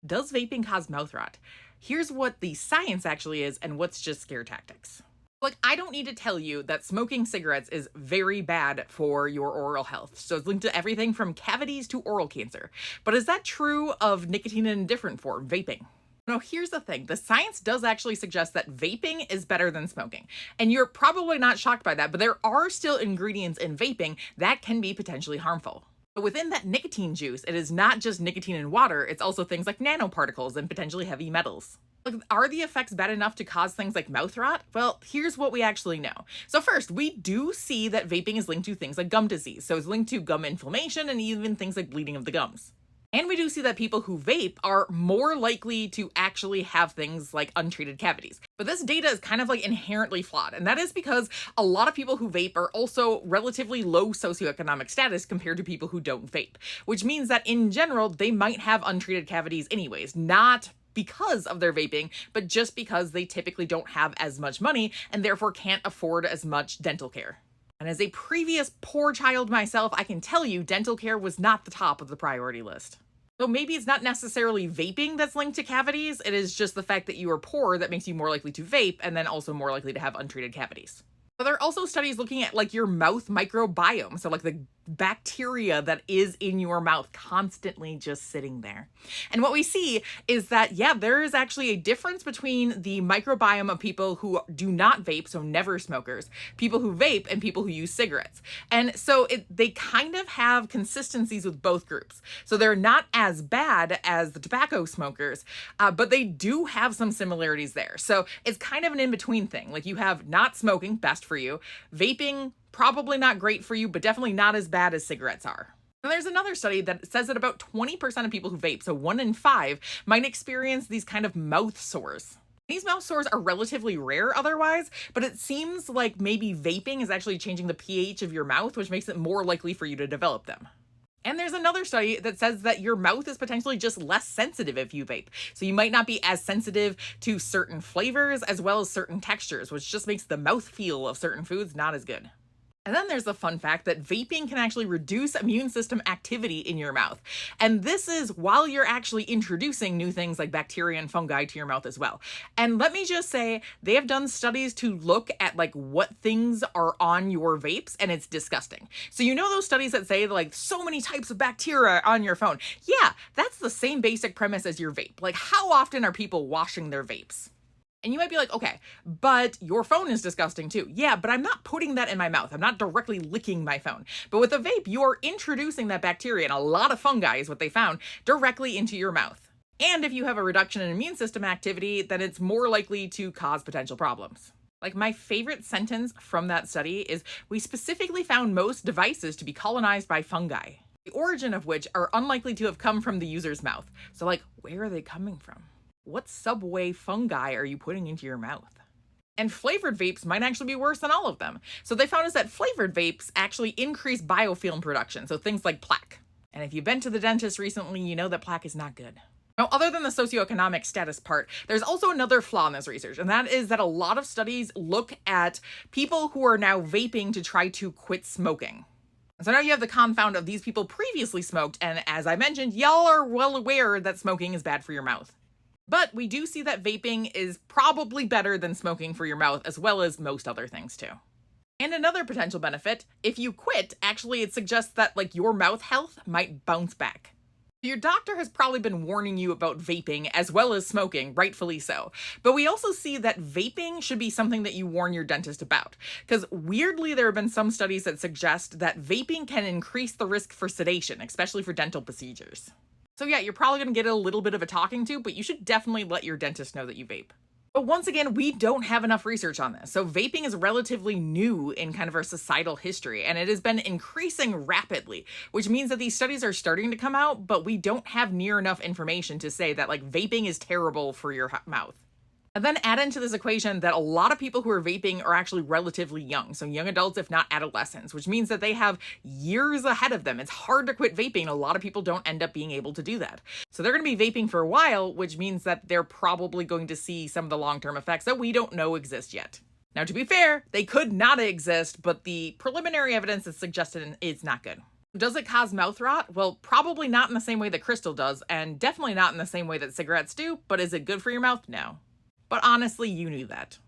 Does vaping cause mouth rot? Here's what the science actually is and what's just scare tactics. Like, I don't need to tell you that smoking cigarettes is very bad for your oral health. So it's linked to everything from cavities to oral cancer. But is that true of nicotine in a different form, vaping? No, here's the thing. The science does actually suggest that vaping is better than smoking. And you're probably not shocked by that, but there are still ingredients in vaping that can be potentially harmful. But within that nicotine juice, it is not just nicotine and water, it's also things like nanoparticles and potentially heavy metals. Like, are the effects bad enough to cause things like mouth rot? Well, here's what we actually know. So first, we do see that vaping is linked to things like gum disease. So it's linked to gum inflammation and even things like bleeding of the gums. And we do see that people who vape are more likely to actually have things like untreated cavities. But this data is kind of like inherently flawed. And that is because a lot of people who vape are also relatively low socioeconomic status compared to people who don't vape, which means that in general, they might have untreated cavities anyways, not because of their vaping, but just because they typically don't have as much money and therefore can't afford as much dental care. And as a previous poor child myself, I can tell you dental care was not the top of the priority list. So maybe it's not necessarily vaping that's linked to cavities, it is just the fact that you are poor that makes you more likely to vape and then also more likely to have untreated cavities. But there are also studies looking at like your mouth microbiome, so like the bacteria that is in your mouth constantly just sitting there. And what we see is that, yeah, there is actually a difference between the microbiome of people who do not vape, so never smokers, people who vape, and people who use cigarettes. And so they kind of have consistencies with both groups. So they're not as bad as the tobacco smokers, but they do have some similarities there. So it's kind of an in-between thing. Like you have not smoking, best for you, vaping, probably not great for you, but definitely not as bad as cigarettes are. And there's another study that says that about 20% of people who vape, so 1 in 5, might experience these kind of mouth sores. These mouth sores are relatively rare otherwise, but it seems like maybe vaping is actually changing the pH of your mouth, which makes it more likely for you to develop them. And there's another study that says that your mouth is potentially just less sensitive if you vape. So you might not be as sensitive to certain flavors as well as certain textures, which just makes the mouthfeel of certain foods not as good. And then there's the fun fact that vaping can actually reduce immune system activity in your mouth. And this is while you're actually introducing new things like bacteria and fungi to your mouth as well. And let me just say, they have done studies to look at like what things are on your vapes, and it's disgusting. So you know those studies that say like so many types of bacteria on your phone? Yeah, that's the same basic premise as your vape. Like how often are people washing their vapes? And you might be like, okay, but your phone is disgusting too. Yeah, but I'm not putting that in my mouth. I'm not directly licking my phone. But with a vape, you're introducing that bacteria and a lot of fungi is what they found directly into your mouth. And if you have a reduction in immune system activity, then it's more likely to cause potential problems. Like my favorite sentence from that study is, we specifically found most devices to be colonized by fungi, the origin of which are unlikely to have come from the user's mouth. So like, where are they coming from? What subway fungi are you putting into your mouth? And flavored vapes might actually be worse than all of them. So they found is that flavored vapes actually increase biofilm production, so things like plaque. And if you've been to the dentist recently, you know that plaque is not good. Now, other than the socioeconomic status part, there's also another flaw in this research, and that is that a lot of studies look at people who are now vaping to try to quit smoking. So now you have the confound of these people previously smoked, and as I mentioned, y'all are well aware that smoking is bad for your mouth. But we do see that vaping is probably better than smoking for your mouth, as well as most other things too. And another potential benefit, if you quit, actually it suggests that like your mouth health might bounce back. Your doctor has probably been warning you about vaping as well as smoking, rightfully so. But we also see that vaping should be something that you warn your dentist about. Because weirdly, there have been some studies that suggest that vaping can increase the risk for sedation, especially for dental procedures. So yeah, you're probably going to get a little bit of a talking to, but you should definitely let your dentist know that you vape. But once again, we don't have enough research on this. So vaping is relatively new in kind of our societal history, and it has been increasing rapidly, which means that these studies are starting to come out, but we don't have near enough information to say that like vaping is terrible for your mouth. And then add into this equation that a lot of people who are vaping are actually relatively young, so young adults, if not adolescents, which means that they have years ahead of them. It's hard to quit vaping. A lot of people don't end up being able to do that. So they're going to be vaping for a while, which means that they're probably going to see some of the long-term effects that we don't know exist yet. Now, to be fair, they could not exist, but the preliminary evidence is suggested it's not good. Does it cause mouth rot? Well, probably not in the same way that crystal does, and definitely not in the same way that cigarettes do, but is it good for your mouth? No. But honestly, you knew that.